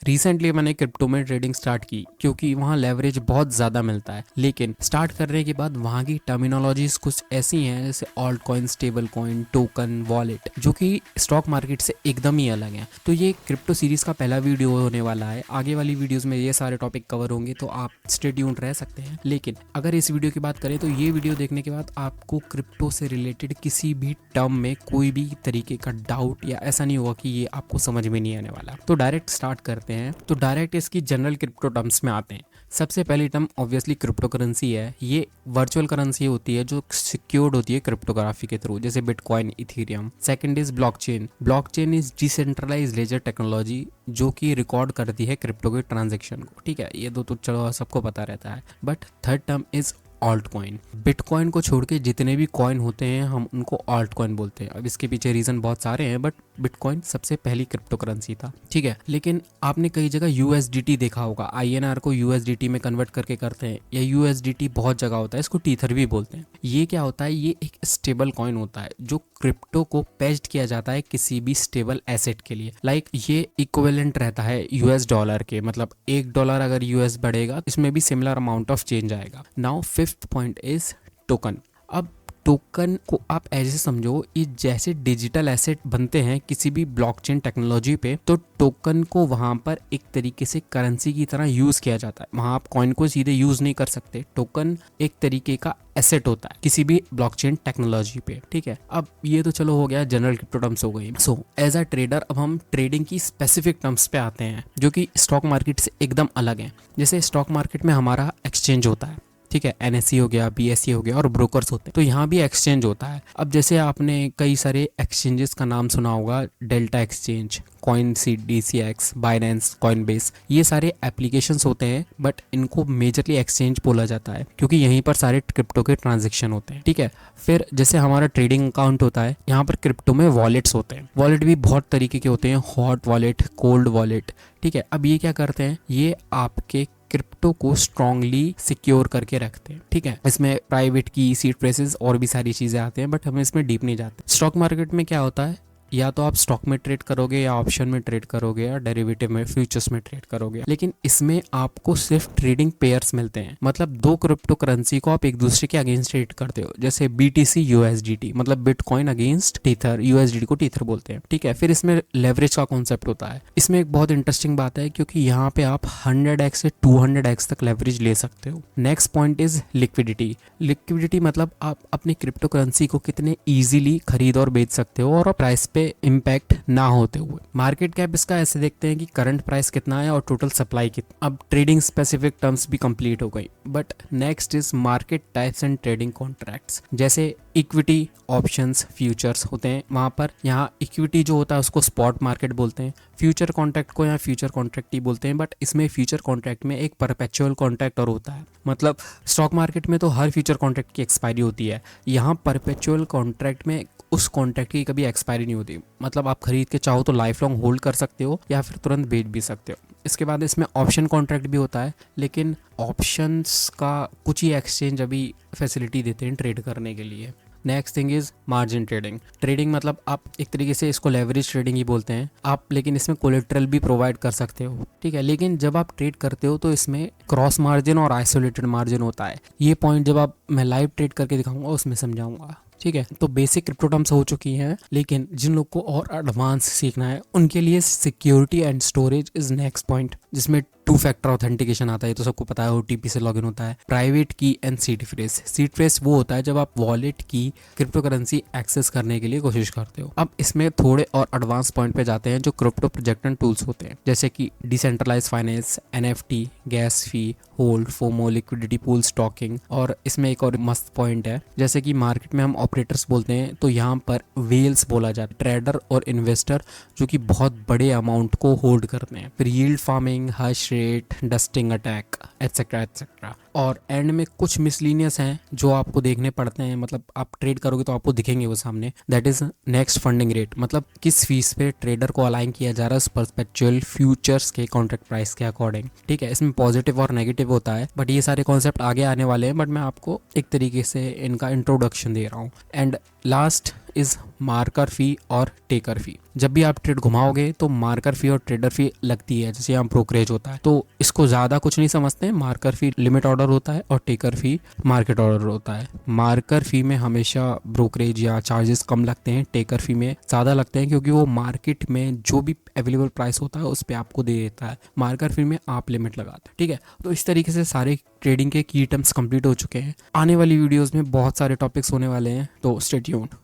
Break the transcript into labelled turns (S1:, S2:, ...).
S1: Recently मैंने crypto में trading start की क्योंकि वहाँ लेवरेज बहुत ज़्यादा मिलता है, लेकिन स्टार्ट करने के बाद वहाँ की टर्मिनोलॉजीज कुछ ऐसी हैं जैसे alt coin, stable coin, token, wallet, जो कि स्टॉक मार्केट से एकदम ही अलग हैं। तो ये क्रिप्टो सीरीज़ का पहला वीडियो होने वाला है। आगे वाली वीडियोज़ में ये सारे टॉपिक कवर होंगे, तो आप स्टे ट्यून्ड रह सकते हैं। लेकिन अगर इस वीडियो की बात करें तो ये वीडियो देखने के बाद आपको क्रिप्टो से रिलेटेड किसी भी टर्म में कोई भी तरीके का डाउट या ऐसा नहीं होगा कि ये आपको समझ में नहीं आने वाला। तो डायरेक्ट स्टार्ट करते हैं। तो डायरेक्ट इसकी जनरल क्रिप्टो टर्म्स में आते हैं। सबसे पहली टर्म ऑब्वियसली क्रिप्टो करेंसी है। ये वर्चुअल करेंसी होती है जो सिक्योर्ड होती है क्रिप्टोग्राफी के थ्रू, जैसे Bitcoin, Ethereum. Second is blockchain. Blockchain is decentralised ledger technology जो कि रिकॉर्ड करती है क्रिप्टो के ट्रांजेक्शन को। ठीक है, ये दो तो चलो सबको पता रहता है। But third term is alt coin. Bitcoin को छोड़ के जितने भी कॉइन होते हैं हम उनको ऑल्ट कॉइन बोलते हैं। अब इसके पीछे रीजन बहुत सारे हैं, बट बिटकॉइन सबसे पहली क्रिप्टो करेंसी था। ठीक है, लेकिन आपने कई जगह यूएसडीटी देखा होगा। आईएनआर को यूएसडीटी में कन्वर्ट करके करते हैं, या यूएसडीटी बहुत जगह होता है, इसको टीथर भी बोलते हैं। ये क्या होता है? ये एक स्टेबल कॉइन होता है जो क्रिप्टो को पेज्ड किया जाता है किसी भी स्टेबल एसेट के लिए। लाइक ये इक्विवेलेंट रहता है यूएस डॉलर के, मतलब $1 अगर यूएस बढ़ेगा इसमें भी सिमिलर अमाउंट ऑफ चेंज आएगा। Now fifth point is token. अब टोकन को आप ऐसे समझो, ये जैसे डिजिटल एसेट बनते हैं किसी भी ब्लॉकचेन टेक्नोलॉजी पे, तो टोकन को वहां पर एक तरीके से करेंसी की तरह यूज किया जाता है। वहां आप कॉइन को सीधे यूज नहीं कर सकते। टोकन एक तरीके का एसेट होता है किसी भी ब्लॉकचेन टेक्नोलॉजी पे। ठीक है, अब ये तो चलो हो गया, जनरल क्रिप्टो टर्म्स हो गई। सो एज अ ट्रेडर अब हम ट्रेडिंग की स्पेसिफिक टर्म्स पे आते हैं जो कि स्टॉक मार्केट से एकदम अलग है। जैसे स्टॉक मार्केट में हमारा एक्सचेंज होता है, ठीक है, एनएससी हो गया, बीएससी हो गया, और ब्रोकर्स होते हैं। तो यहाँ भी एक्सचेंज होता है। अब जैसे आपने कई सारे एक्सचेंजेस का नाम सुना होगा, delta exchange, coin seed, DCX, Binance, Coinbase, ये सारे एप्लीकेशंस होते हैं, बट इनको मेजरली एक्सचेंज बोला जाता है क्योंकि यहीं पर सारे क्रिप्टो के ट्रांजेक्शन होते हैं। ठीक है, फिर जैसे हमारा ट्रेडिंग अकाउंट होता है, यहाँ पर क्रिप्टो में वॉलेट्स होते हैं। वॉलेट भी बहुत तरीके के होते हैं, हॉट वॉलेट, कोल्ड वॉलेट। ठीक है, अब ये क्या करते हैं? ये आपके क्रिप्टो को स्ट्रांगली सिक्योर करके रखते हैं। ठीक है, इसमें प्राइवेट की, सीड फ्रेजेस और भी सारी चीजें आते हैं, बट हम इसमें डीप नहीं जाते। स्टॉक मार्केट में क्या होता है? या तो आप स्टॉक में ट्रेड करोगे, या ऑप्शन में ट्रेड करोगे, या डेरिवेटिव में, फ्यूचर्स में ट्रेड करोगे। लेकिन इसमें आपको सिर्फ ट्रेडिंग पेयर्स मिलते हैं, मतलब दो क्रिप्टो करेंसी को आप एक दूसरे के अगेंस्ट ट्रेड करते हो। जैसे बीटीसी यूएसडीटी, मतलब बिटकॉइन अगेंस्ट टीथर, यूएसडीटी को टीथर बोलते हैं। ठीक है, फिर इसमें लेवरेज का कॉन्सेप्ट होता है। इसमें एक बहुत इंटरेस्टिंग बात है क्योंकि यहाँ पे आप 100x से 200x तक लेवरेज ले सकते हो। Next point is liquidity. Liquidity मतलब आप अपनी क्रिप्टो करेंसी को कितने ईजिली खरीद और बेच सकते हो और प्राइस पे इम्पैक्ट ना होते हुए। मार्केट कैप इसका ऐसे देखते हैं कि करंट प्राइस कितना है और टोटल सप्लाई कितना। अब ट्रेडिंग स्पेसिफिक टर्म्स भी कंप्लीट हो गई। But next is market types and trading contracts. जैसे इक्विटी, ऑप्शंस, फ्यूचर्स होते हैं। वहां पर यहाँ इक्विटी जो होता है उसको स्पॉट मार्केट बोलते हैं, फ्यूचर कॉन्ट्रैक्ट को यहाँ फ्यूचर कॉन्ट्रैक्ट ही बोलते हैं। बट इसमें फ्यूचर कॉन्ट्रैक्ट में एक परपेचुअल कॉन्ट्रैक्ट और होता है, मतलब स्टॉक मार्केट में तो हर फ्यूचर कॉन्ट्रैक्ट की एक्सपायरी होती है, यहाँ परपेचुअल कॉन्ट्रैक्ट में उस कॉन्ट्रैक्ट की कभी एक्सपायरी नहीं होती। मतलब आप खरीद के चाहो तो लाइफ लॉन्ग होल्ड कर सकते हो या फिर तुरंत बेच भी सकते हो। इसके बाद इसमें ऑप्शन कॉन्ट्रैक्ट भी होता है, लेकिन ऑप्शंस का कुछ ही एक्सचेंज अभी फैसिलिटी देते हैं ट्रेड करने के लिए। Next thing is margin trading. Trading मतलब आप एक तरीके से इसको लेवरेज ट्रेडिंग ही बोलते हैं आप, लेकिन इसमें कोलेट्रल भी प्रोवाइड कर सकते हो। ठीक है, लेकिन जब आप ट्रेड करते हो तो इसमें क्रॉस मार्जिन और आइसोलेटेड मार्जिन होता है। ये पॉइंट जब आप मैं लाइव ट्रेड करके दिखाऊंगा उसमें समझाऊंगा। ठीक है, तो बेसिक क्रिप्टो टर्म्स हो चुकी हैं, लेकिन जिन लोग को और एडवांस सीखना है उनके लिए security and storage is next point, जिसमें 2 फैक्टर ऑथेंटिकेशन आता है। तो सबको पता है, ओटीपी से लॉगिन होता है। प्राइवेट की and seed phrase. Seed phrase वो होता है जब आप वॉलेट की क्रिप्टो करेंसी एक्सेस करने के लिए कोशिश करते हो। अब इसमें थोड़े और एडवांस पॉइंट पे जाते हैं जो क्रिप्टो प्रोजेक्ट एंड टूल्स होते हैं, जैसे कि decentralise finance, NFT, gas fee, hold, FOMO, liquidity pool, stocking. और इसमें एक और मस्त पॉइंट है, जैसे कि मार्केट में हम ऑपरेटर्स बोलते हैं, तो यहाँ पर वेल्स बोला जाता है, ट्रेडर और इन्वेस्टर जो कि बहुत बड़े अमाउंट को होल्ड करते हैं। फिर yield farming, hush rate, dusting attack, etcetera etcetera. और एंड में कुछ मिसलीनियस हैं जो आपको देखने पड़ते हैं, मतलब आप ट्रेड करोगे तो आपको दिखेंगे वो सामने। That is next funding rate, मतलब किस फीस पे ट्रेडर को अलाइन किया जा रहा है परपेचुअल फ्यूचर्स के कॉन्ट्रैक्ट प्राइस के अकॉर्डिंग। ठीक है, इसमें पॉजिटिव और नेगेटिव होता है, बट ये सारे कॉन्सेप्ट आगे आने वाले हैं, बट मैं आपको एक तरीके से इनका इंट्रोडक्शन दे रहा हूँ। एंड लास्ट इज मार्कर फी और टेकर फी। जब भी आप ट्रेड घुमाओगे तो मार्कर फी और ट्रेडर फी लगती है, जैसे यहाँ ब्रोकरेज होता है, तो इसको ज़्यादा कुछ नहीं समझते हैं। मार्कर फी लिमिट ऑर्डर होता है और टेकर फी मार्केट ऑर्डर होता है। मार्कर फी में हमेशा ब्रोकरेज या चार्जेस कम लगते हैं, टेकर फी में ज़्यादा लगते हैं, क्योंकि वो मार्केट में जो भी अवेलेबल प्राइस होता है उस पर आपको दे देता है। मार्कर फी में आप लिमिट लगाते हैं। ठीक है, तो इस तरीके से सारे ट्रेडिंग के की टर्म्स कंप्लीट हो चुके हैं। आने वाली वीडियोज़ में बहुत सारे टॉपिक्स होने वाले हैं, तो स्टे ट्यून्ड।